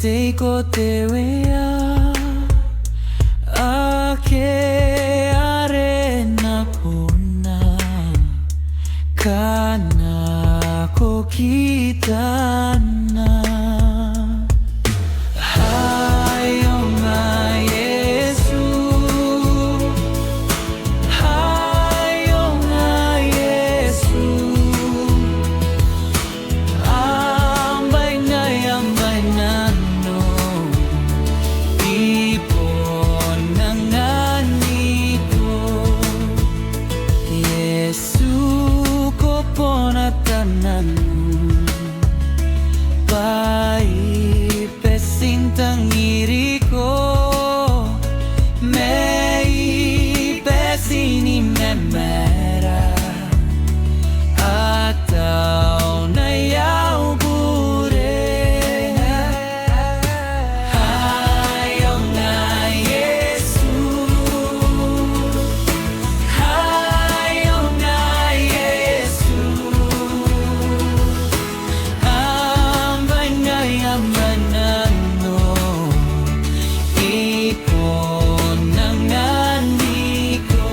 teiko te wea ake arena pona kanako kitana hayo nga Iesu hayo nga Iesu ambay na no ipon nanganiko Iesu ko ponatanan paipesintang iri ko may pesini memera atau na yaw bure hayo nga Iesu hayo nga Iesu ambay nga yamanano ipon nanganiko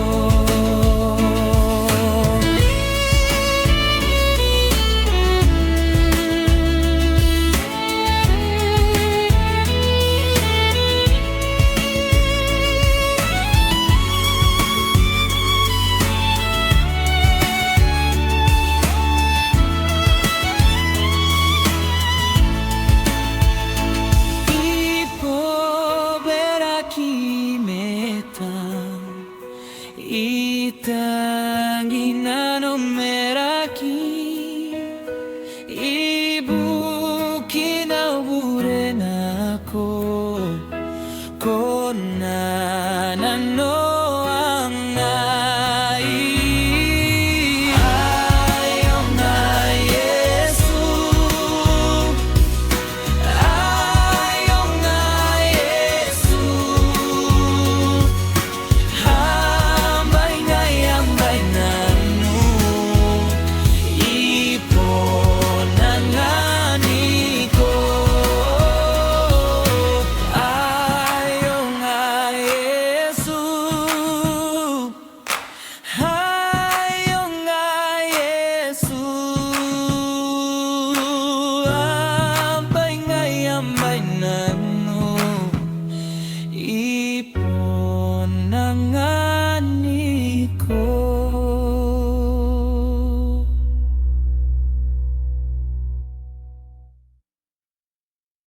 Itanginano meraki ibu kinabure nako